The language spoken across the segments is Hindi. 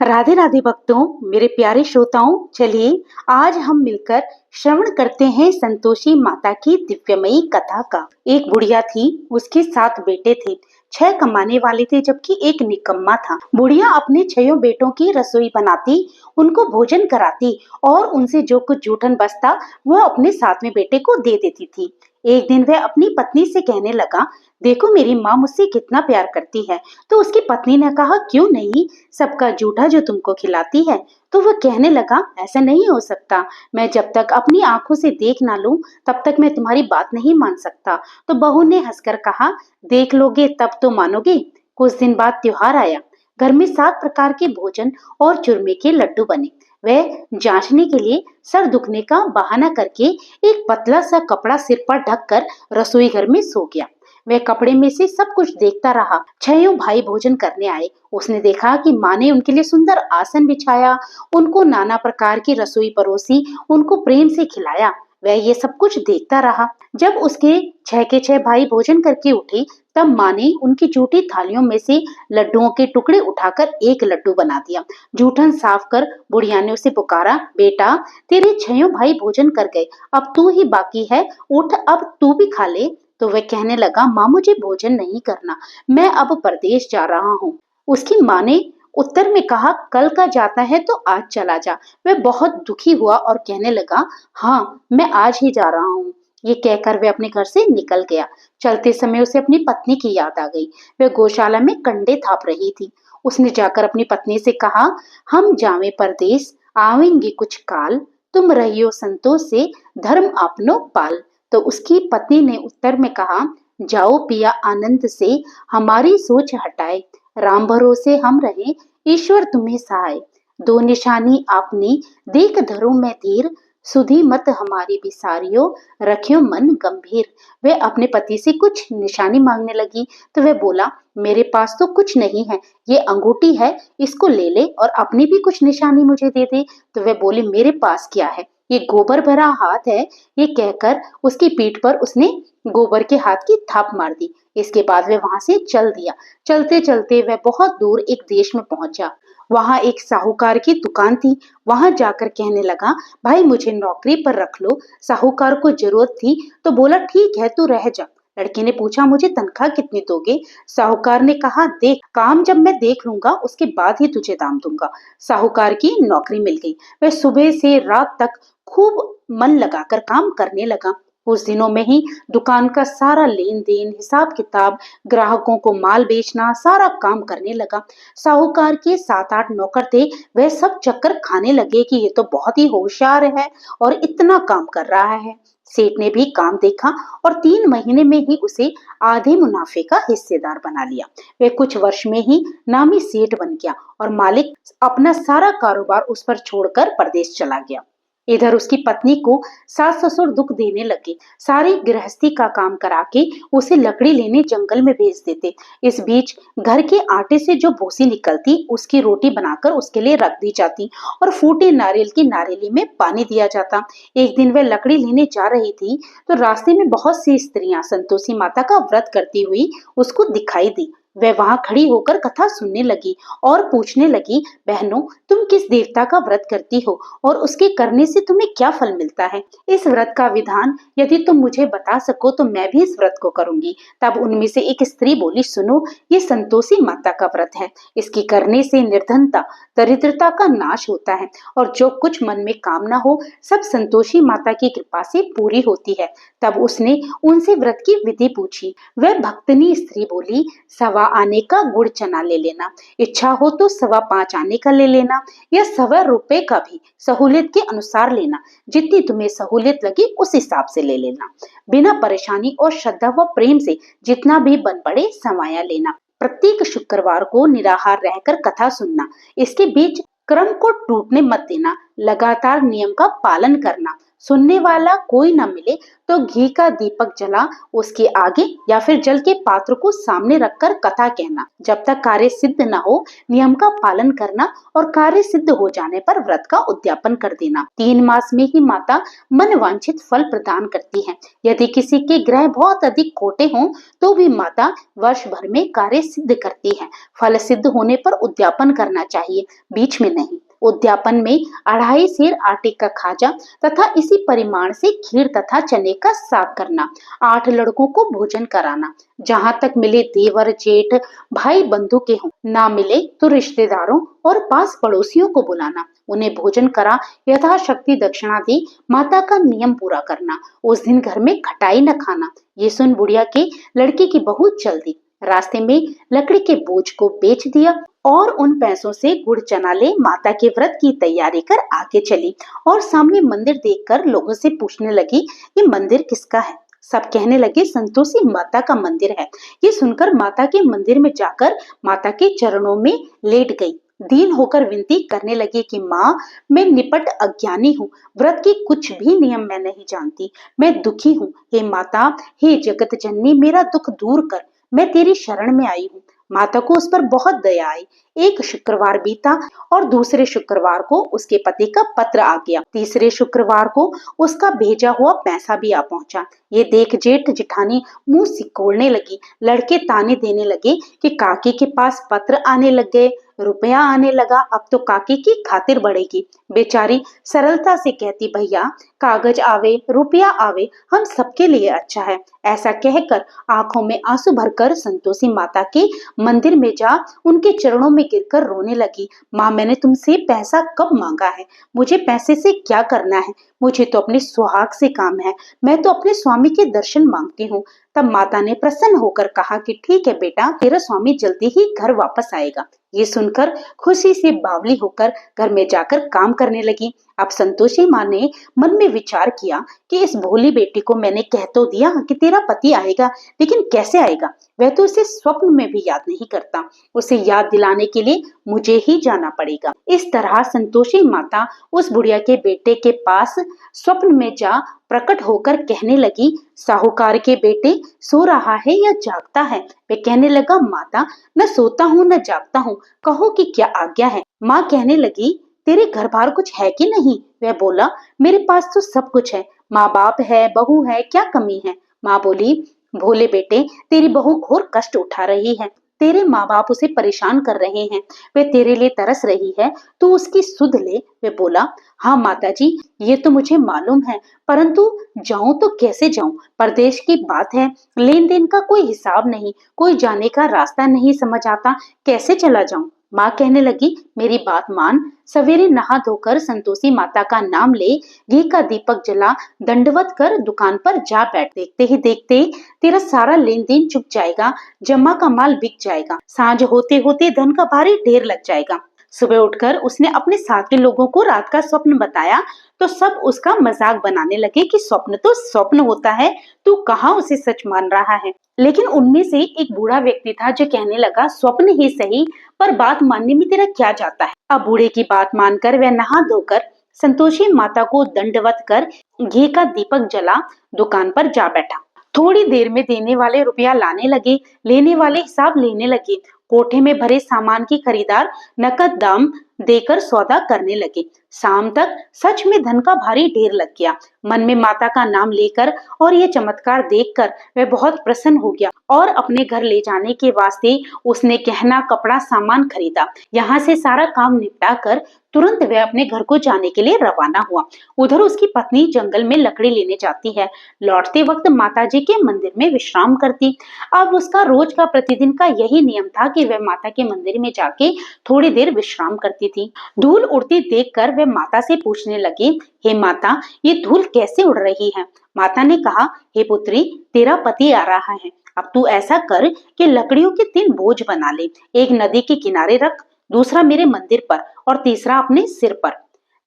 राधे राधे भक्तों, मेरे प्यारे श्रोताओं, चलिए आज हम मिलकर श्रवण करते हैं संतोषी माता की दिव्यमयी कथा का। एक बुढ़िया थी, उसके 7 बेटे थे। 6 कमाने वाले थे जबकि एक निकम्मा था। बुढ़िया अपने 6 बेटों की रसोई बनाती, उनको भोजन कराती और उनसे जो कुछ जूठन बचता वह अपने 7वें बेटे को दे देती थी। एक दिन वह अपनी पत्नी से कहने लगा, देखो मेरी माँ मुझसे कितना प्यार करती है। तो उसकी पत्नी ने कहा, क्यों नहीं, सबका जूठा जो तुमको खिलाती है। तो वह कहने लगा, ऐसा नहीं हो सकता, मैं जब तक अपनी आंखों से देख ना लूं तब तक मैं तुम्हारी बात नहीं मान सकता। तो बहू ने हंसकर कहा, देख लोगे तब तो मानोगे। कुछ दिन बाद त्योहार आया। घर में 7 प्रकार के भोजन और चूरमे के लड्डू बने। वह जांचने के लिए सर दुखने का बहाना करके एक पतला सा कपड़ा सिर पर ढककर रसोई घर में सो गया। वह कपड़े में से सब कुछ देखता रहा। 6 भाई भोजन करने आए। उसने देखा कि माँ ने उनके लिए सुंदर आसन बिछाया, उनको नाना प्रकार की रसोई परोसी, उनको प्रेम से खिलाया। वह ये सब कुछ देखता रहा। जब उसके 6 के 6 भाई भोजन करके उठे, तब माँ ने उनकी जूठी थालियों में से लड्डुओं के टुकड़े उठाकर एक लड्डू बना दिया। जूठन साफ कर बुढ़िया ने उसे पुकारा, बेटा तेरे 6 भाई भोजन कर गए, अब तू ही बाकी है, उठ अब तू भी खा ले। तो वह कहने लगा, माँ मुझे भोजन नहीं करना, मैं अब परदेश जा रहा हूँ। उसकी माँ ने उत्तर में कहा, कल का जाता है तो आज चला जा। वह बहुत दुखी हुआ और कहने लगा, हाँ मैं आज ही जा रहा हूँ। ये कहकर वह अपने घर से निकल गया। चलते समय उसे अपनी पत्नी की याद आ गई। वह गौशाला में कंडे थाप रही थी। उसने जाकर अपनी पत्नी से कहा, हम जावे परदेश, आवेंगे कुछ काल, तुम रहियो संतोष से, धर्म आपनो पाल। तो उसकी पत्नी ने उत्तर में कहा, जाओ पिया आनंद से, हमारी सोच हटाए, राम भरोसे हम रहे, ईश्वर तुम्हें सहाय। 2 निशानी आपने, देख धरो मैं धीर, सुधी मत हमारी बिसारियो, रखियो मन गंभीर। वह अपने पति से कुछ निशानी मांगने लगी तो वह बोला, मेरे पास तो कुछ नहीं है, ये अंगूठी है, इसको ले ले और अपनी भी कुछ निशानी मुझे दे दे। तो वह बोली, मेरे पास क्या है, ये गोबर भरा हाथ है। ये कहकर उसकी पीठ पर उसने गोबर के हाथ की थाप मार दी। इसके बाद वह वहां से चल दिया। चलते चलते वह बहुत दूर एक देश में पहुंचा। वहां एक साहूकार की दुकान थी। वहां जाकर कहने लगा, भाई मुझे नौकरी पर रख लो। साहूकार को जरूरत थी तो बोला, ठीक है तू रह जा। लड़के ने पूछा, मुझे तनख्वाह कितनी दोगे? साहूकार ने कहा, देख काम जब मैं देख लूंगा उसके बाद ही तुझे दाम दूंगा। साहूकार की नौकरी मिल गई। वह सुबह से रात तक खूब मन लगाकर काम करने लगा। कुछ दिनों में ही दुकान का सारा लेन देन, हिसाब किताब, ग्राहकों को माल बेचना, सारा काम करने लगा। साहूकार के 7-8 नौकर थे। वह सब चक्कर खाने लगे कि ये तो बहुत ही होशियार है और इतना काम कर रहा है। सेठ ने भी काम देखा और 3 महीने में ही उसे आधे मुनाफे का हिस्सेदार बना लिया। वह कुछ वर्ष में ही नामी सेठ बन गया और मालिक अपना सारा कारोबार उस पर छोड़कर परदेश चला गया। इधर उसकी पत्नी को सास ससुर दुख देने लगे। सारी गृहस्थी का काम करा के उसे लकड़ी लेने जंगल में भेज देते। इस बीच घर के आटे से जो भूसी निकलती उसकी रोटी बनाकर उसके लिए रख दी जाती और फूटे नारियल की नारियली में पानी दिया जाता। एक दिन वह लकड़ी लेने जा रही थी तो रास्ते में बहुत सी स्त्रियां संतोषी माता का व्रत करती हुई उसको दिखाई दी। वह वहां खड़ी होकर कथा सुनने लगी और पूछने लगी, बहनों तुम किस देवता का व्रत करती हो और उसके करने से तुम्हें क्या फल मिलता है? इस व्रत का विधान यदि तुम मुझे बता सको तो मैं भी इस व्रत को करूंगी। तब उनमें से एक स्त्री बोली, सुनो ये संतोषी माता का व्रत है। इसके करने से निर्धनता, दरिद्रता का नाश होता है और जो कुछ मन में कामना हो सब संतोषी माता की कृपा से पूरी होती है। तब उसने उनसे व्रत की विधि पूछी। वह भक्तनी स्त्री बोली, 1.25 आने का गुड़ चना ले लेना, इच्छा हो तो 5.25 आने का ले लेना या 1.25 रुपए का भी, सहूलियत के अनुसार लेना, जितनी तुम्हें सहूलियत लगी उस हिसाब से ले लेना। बिना परेशानी और श्रद्धा व प्रेम से जितना भी बन पड़े समाया लेना। प्रत्येक शुक्रवार को निराहार रहकर कथा सुनना। इसके बीच क्रम को टूटने मत देना। लगातार नियम का पालन करना। सुनने वाला कोई न मिले तो घी का दीपक जला उसके आगे या फिर जल के पात्र को सामने रखकर कथा कहना। जब तक कार्य सिद्ध न हो नियम का पालन करना और कार्य सिद्ध हो जाने पर व्रत का उद्यापन कर देना। 3 मास में ही माता मन वांछित फल प्रदान करती है। यदि किसी के ग्रह बहुत अधिक खोटे हों तो भी माता वर्ष भर में कार्य सिद्ध करती है। फल सिद्ध होने पर उद्यापन करना चाहिए, बीच में नहीं। उद्यापन में 2.5 सेर आटे का खाजा तथा इसी परिमाण से खीर तथा चने का साग करना। 8 लड़कों को भोजन कराना। जहां तक मिले देवर जेठ भाई बंधु के हों, ना मिले तो रिश्तेदारों और पास पड़ोसियों को बुलाना, उन्हें भोजन करा यथाशक्ति दक्षिणा दी माता का नियम पूरा करना। उस दिन घर में खटाई न खाना। ये सुन बुढ़िया के लड़के की बहू चल दी। रास्ते में लकड़ी के बोझ को बेच दिया और उन पैसों से गुड़ चना ले माता के व्रत की तैयारी कर आगे चली और सामने मंदिर देखकर लोगों से पूछने लगी, ये मंदिर किसका है? सब कहने लगे संतोषी माता का मंदिर है। ये सुनकर माता के मंदिर में जाकर माता के चरणों में लेट गई। दीन होकर विनती करने लगी कि माँ, मैं निपट अज्ञानी हूँ, व्रत के कुछ भी नियम मैं नहीं जानती, मैं दुखी हूँ। हे माता, हे जगत जननी, मेरा दुख दूर कर, मैं तेरी शरण में आई हूँ। माता को उस पर बहुत दया आई। एक शुक्रवार बीता और दूसरे शुक्रवार को उसके पति का पत्र आ गया। तीसरे शुक्रवार को उसका भेजा हुआ पैसा भी आ पहुंचा। ये देख जेठ जिठानी मुंह सिकोड़ने लगी। लड़के ताने देने लगे कि काकी के पास पत्र आने लग गए, रुपया आने लगा, अब तो काकी की खातिर बढ़ेगी। बेचारी सरलता से कहती, भैया कागज आवे रुपया आवे हम सबके लिए अच्छा है। ऐसा कहकर आंखों में आंसू भरकर संतोषी माता के मंदिर में जा उनके चरणों में गिरकर रोने लगी। माँ, मैंने तुमसे पैसा कब मांगा है? मुझे पैसे से क्या करना है? मुझे तो अपने सुहाग से काम है, मैं तो अपने स्वामी के दर्शन मांगती हूँ। तब माता ने प्रसन्न होकर कहा कि ठीक है बेटा, तेरा स्वामी जल्दी ही घर वापस आएगा। ये सुनकर खुशी से बावली होकर घर में जाकर काम करने लगी। अब संतोषी माँ ने मन में विचार किया कि इस भोली बेटी को मैंने कह तो दिया कि तेरा पति आएगा, लेकिन कैसे आएगा? वह तो उसे स्वप्न में भी याद नहीं करता। उसे याद दिलाने के लिए मुझे ही जाना पड़ेगा। इस तरह संतोषी माता उस बुढ़िया के बेटे के पास स्वप्न में जा प्रकट होकर कहने लगी, साहूकार के बेटे सो रहा है या जागता है? वे कहने लगा, माता न सोता हूँ न जागता हूँ, कहो कि क्या आज्ञा है? माँ कहने लगी, तेरे घर बार कुछ है कि नहीं? वह बोला, मेरे पास तो सब कुछ है, माँ बाप है, बहू है, क्या कमी है? माँ बोली, भोले बेटे, तेरी बहू घोर कष्ट उठा रही है, तेरे माँ बाप उसे परेशान कर रहे हैं, वे तेरे लिए तरस रही है, तू उसकी सुध ले। वे बोला, हाँ माता जी, ये तो मुझे मालूम है, परंतु जाऊं तो कैसे जाऊं? परदेश की बात है, लेन देन का कोई हिसाब नहीं, कोई जाने का रास्ता नहीं समझ आता, कैसे चला जाऊं? माँ कहने लगी, मेरी बात मान, सवेरे नहा धोकर संतोषी माता का नाम ले, घी का दीपक जला, दंडवत कर दुकान पर जा बैठ। देखते ही देखते तेरा सारा लेन देन चुक जाएगा, जमा का माल बिक जाएगा, सांझ होते होते धन का भारी ढेर लग जाएगा। सुबह उठकर उसने अपने साथ के लोगों को रात का स्वप्न बताया तो सब उसका मजाक बनाने लगे कि स्वप्न तो स्वप्न होता है, तू कहाँ उसे सच मान रहा है। लेकिन उनमें से एक बूढ़ा व्यक्ति था जो कहने लगा, स्वप्न ही सही, पर बात मानने में तेरा क्या जाता है? अब बूढ़े की बात मानकर वह नहा धोकर संतोषी माता को दंडवत कर घी का दीपक जला दुकान पर जा बैठा। थोड़ी देर में देने वाले रुपया लाने लगे, लेने वाले हिसाब लेने लगे। कोठे में भरे सामान की खरीदार नकद दाम देकर सौदा करने लगे। शाम तक सच में धन का भारी ढेर लग गया। मन में माता का नाम लेकर और ये चमत्कार देखकर वह बहुत प्रसन्न हो गया और अपने घर ले जाने के वास्ते उसने गहना कपड़ा सामान खरीदा। यहाँ से सारा काम निपटा कर तुरंत वह अपने घर को जाने के लिए रवाना हुआ। उधर उसकी पत्नी जंगल में लकड़ी लेने जाती है। लौटते वक्त माताजी के मंदिर में विश्राम करती। अब उसका रोज का प्रतिदिन का यही नियम था कि वह माता के मंदिर में जाके थोड़ी देर विश्राम करती थी। धूल उड़ती देखकर वह माता से पूछने लगी, हे माता, ये धूल कैसे उड़ रही है? माता ने कहा, हे पुत्री, तेरा पति आ रहा है, अब तू ऐसा कर कि लकड़ियों के 3 बोझ बना ले, एक नदी के किनारे रख, दूसरा मेरे मंदिर पर और तीसरा अपने सिर पर।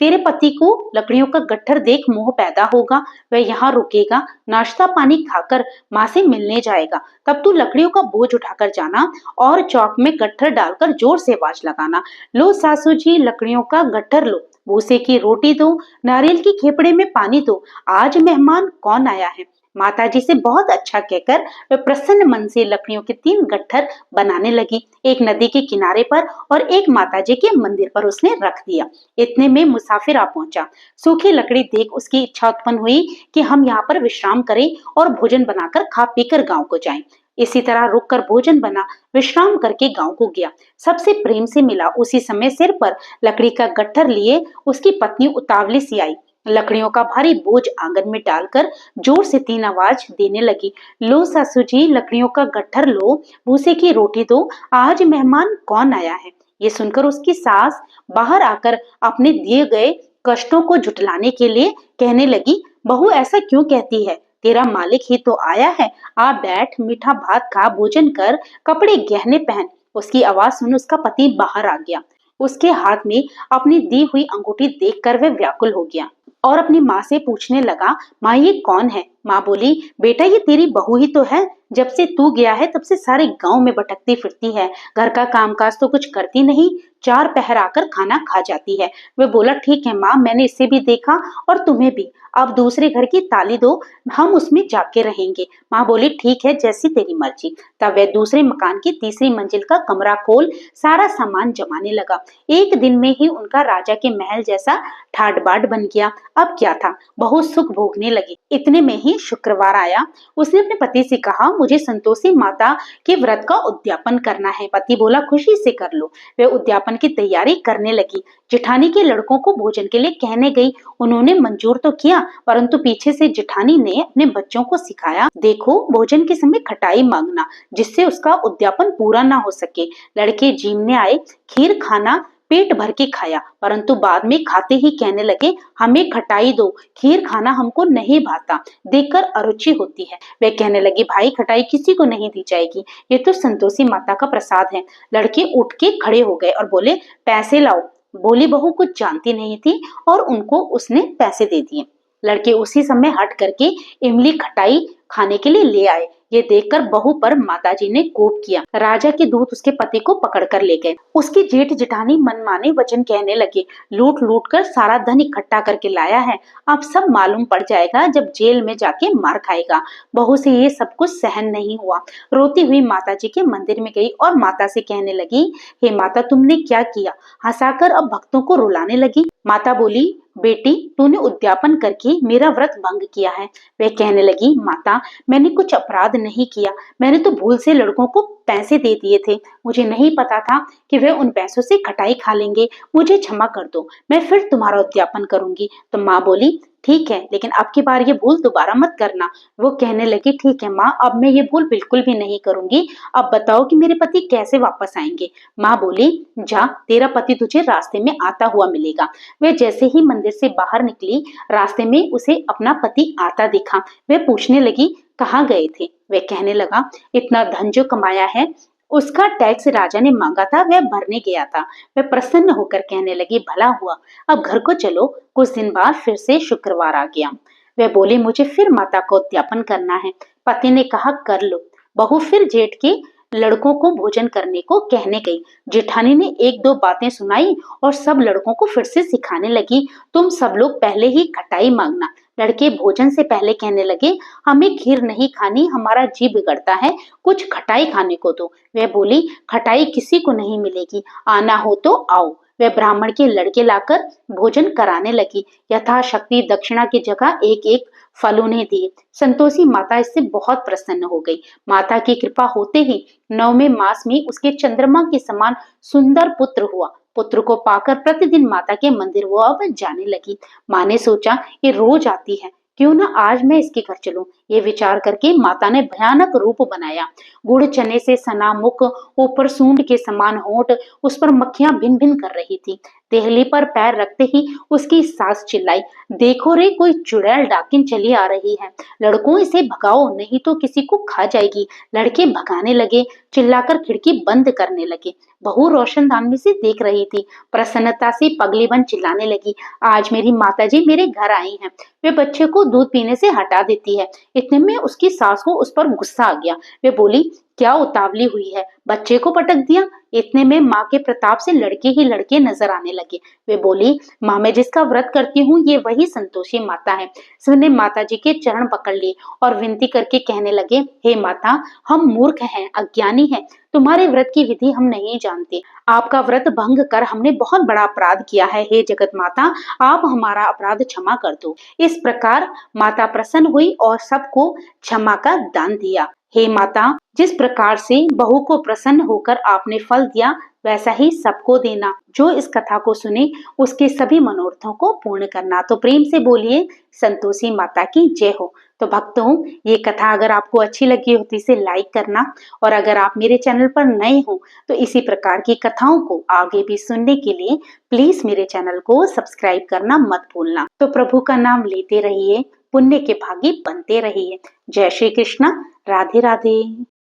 तेरे पति को लकड़ियों का गट्ठर देख मोह पैदा होगा, वह यहाँ रुकेगा, नाश्ता पानी खाकर माँ से मिलने जाएगा। तब तू लकड़ियों का बोझ उठाकर जाना और चौक में गट्ठर डालकर जोर से आवाज लगाना, लो सासू जी लकड़ियों का गट्ठर लो। भूसे की रोटी दो, नारियल की खेपड़े में पानी दो, आज मेहमान कौन आया है। माताजी से बहुत अच्छा कहकर वह प्रसन्न मन से लकड़ियों के 3 गट्ठर बनाने लगी। एक नदी के किनारे पर और एक माताजी के मंदिर पर उसने रख दिया। इतने में मुसाफिर आ पहुंचा। सूखी लकड़ी देख उसकी इच्छा उत्पन्न हुई कि हम यहाँ पर विश्राम करें और भोजन बनाकर खा पीकर गांव को जाएं। इसी तरह रुककर भोजन बना, विश्राम करके गांव को गया। सबसे प्रेम से मिला। उसी समय सिर पर लकड़ी का गट्ठर लिए उसकी पत्नी उतावली सी आई। लकड़ियों का भारी बोझ आंगन में डालकर जोर से 3 आवाज देने लगी। लो सासू जी, लकड़ियों का गट्ठर लो, भूसे की रोटी दो, आज मेहमान कौन आया है। ये सुनकर उसकी सास बाहर आकर अपने दिए गए कष्टों को जुटलाने के लिए कहने लगी, बहू ऐसा क्यों कहती है, तेरा मालिक ही तो आया है। आ बैठ, मीठा भात खा, भोजन कर, कपड़े गहने पहन। उसकी आवाज सुन उसका पति बाहर आ गया। उसके हाथ में अपनी दी हुई अंगूठी देखकर वह व्याकुल हो गया और अपनी माँ से पूछने लगा, माँ ये कौन है। माँ बोली, बेटा ये तेरी बहू ही तो है। जब से तू गया है तब से सारे गांव में भटकती फिरती है, घर का कामकाज तो कुछ करती नहीं, 4 पहर आकर खाना खा जाती है। वह बोला, ठीक है माँ, मैंने इसे भी देखा और तुम्हें भी। अब दूसरे घर की ताली दो, हम उसमें जाके रहेंगे। माँ बोली, ठीक है, जैसी तेरी मर्जी। तब वह दूसरे मकान की तीसरी मंजिल का कमरा खोल सारा सामान जमाने लगा। एक दिन में ही उनका राजा के महल जैसा ठाट बाट बन गया। अब क्या था, बहुत सुख भोगने लगी। इतने में ही शुक्रवार आया। उसने अपने पति से कहा, मुझे संतोषी माता के व्रत का उद्यापन करना है। पति बोला, खुशी से कर लो। वे उद्यापन की तैयारी करने लगी। जेठानी के लड़कों को भोजन के लिए कहने गई। उन्होंने मंजूर तो किया, परंतु पीछे से जेठानी ने अपने बच्चों को सिखाया, देखो भोजन के समय खटाई मांगना, जिससे उसका उद्यापन पूरा ना हो सके। लड़के जीमने आए, खीर खाना पेट भर के खाया, परंतु बाद में खाते ही कहने लगे, हमें खटाई दो, खीर खाना हमको नहीं भाता, देखकर अरुचि होती है। वे कहने लगे, भाई खटाई किसी को नहीं दी जाएगी, ये तो संतोषी माता का प्रसाद है। लड़के उठ के खड़े हो गए और बोले, पैसे लाओ। बोली बहू कुछ जानती नहीं थी और उनको उसने पैसे दे दिए। लड़के उसी समय हट करके इमली खटाई खाने के लिए ले आए। ये देखकर बहू पर माताजी ने कोप किया। राजा के दूत उसके पति को पकड़कर ले गए। उसकी जेठ जेठानी मनमाने वचन कहने लगे, लूट लूट कर सारा धन इकट्ठा करके लाया है, अब सब मालूम पड़ जाएगा जब जेल में जाके मार खाएगा। बहू से ये सब कुछ सहन नहीं हुआ। रोती हुई माताजी के मंदिर में गई और माता से कहने लगी, हे माता, तुमने क्या किया। हंसाकर अब भक्तों को रुलाने लगी। माता बोली, बेटी तूने उद्यापन करके मेरा व्रत भंग किया है। वह कहने लगी, माता मैंने कुछ अपराध नहीं किया, मैंने तो भूल से लड़कों को पैसे दे दिए थे, मुझे नहीं पता था कि वे उन पैसों से खटाई खा लेंगे, मुझे क्षमा कर दो, मैं फिर तुम्हारा उद्यापन करूंगी। तो माँ बोली, ठीक है, लेकिन अब की बार ये भूल दोबारा मत करना। वो कहने लगी, ठीक है माँ, अब मैं ये भूल बिल्कुल भी नहीं करूंगी। अब बताओ कि मेरे पति कैसे वापस आएंगे। माँ बोली, जा, तेरा पति तुझे रास्ते में आता हुआ मिलेगा। वे जैसे ही मंदिर से बाहर निकली, रास्ते में उसे अपना पति आता दिखा। वे पूछने लगी, कहाँ गए थे। वे कहने लगा, इतना धन जो कमाया है उसका टैक्स राजा ने मांगा था, वह भरने गया था। वह प्रसन्न होकर कहने लगी, भला हुआ, अब घर को चलो। कुछ दिन बाद फिर से शुक्रवार आ गया। वह बोली, मुझे फिर माता को उद्यापन करना है। पति ने कहा, कर लो। बहू फिर जेठ के लड़कों को भोजन करने को कहने गई। जेठानी ने 1-2 बातें सुनाई और सब लड़कों को फिर से सिखाने लगी, तुम सब लोग पहले ही खटाई मांगना। लड़के भोजन से पहले कहने लगे, हमें खीर नहीं खानी, हमारा जी बिगड़ता है, कुछ खटाई खाने को दो। वह बोली, खटाई किसी को नहीं मिलेगी, आना हो तो आओ। वह ब्राह्मण के लड़के लाकर भोजन कराने लगी। यथाशक्ति दक्षिणा की जगह 1-1 फल उन्हें दिए। संतोषी माता इससे बहुत प्रसन्न हो गई। माता की कृपा होते ही 9वें मास में उसके चंद्रमा के समान सुंदर पुत्र हुआ। पुत्र को पाकर प्रतिदिन माता के मंदिर वो अब जाने लगी। माँ ने सोचा, ये रोज आती है, क्यों ना आज मैं इसके घर चलूं। ये विचार करके माता ने भयानक रूप बनाया। गुड़ चने से सना मुख, ऊपर सूंड के समान होंठ, उस पर मक्खियां भिन भिन कर रही थी। देहली पर पैर रखते ही उसकी सास चिल्लाई, देखो रे, कोई चुड़ैल डाकिन चली आ रही है, लड़कों इसे भगाओ, नहीं तो किसी को खा जाएगी। लड़के भगाने लगे, चिल्लाकर खिड़की बंद करने लगे। बहू रोशनदान में से देख रही थी। प्रसन्नता से पगली बन चिल्लाने लगी, आज मेरी माताजी मेरे घर आई हैं। वे बच्चे को दूध पीने से हटा देती है। इतने में उसकी सास को उस पर गुस्सा आ गया। वे बोली, क्या उतावली हुई है, बच्चे को पटक दिया। इतने में माँ के प्रताप से लड़के ही लड़के नजर आने लगे। वे बोली, माँ मैं जिसका व्रत करती हूँ ये वही संतोषी माता है। सबने माता जी के चरण पकड़ लिए और विनती करके कहने लगे, हे माता, हम मूर्ख हैं, अज्ञानी हैं, तुम्हारे व्रत की विधि हम नहीं जानते। आपका व्रत भंग कर हमने बहुत बड़ा अपराध किया है। हे जगत माता, आप हमारा अपराध क्षमा कर दो। इस प्रकार माता प्रसन्न हुई और सबको क्षमा का दान दिया। हे माता, जिस प्रकार से बहू को प्रसन्न होकर आपने फल दिया वैसा ही सबको देना। जो इस कथा को सुने उसके सभी मनोरथों को पूर्ण करना। तो प्रेम से बोलिए संतोषी माता की जय हो। तो भक्तों, ये कथा अगर आपको अच्छी लगी हो तो इसे लाइक करना, और अगर आप मेरे चैनल पर नए हो तो इसी प्रकार की कथाओं को आगे भी सुनने के लिए प्लीज मेरे चैनल को सब्सक्राइब करना मत भूलना। तो प्रभु का नाम लेते रहिए, पुण्य के भागी बनते रहिए। जय श्री कृष्णा, राधे राधे।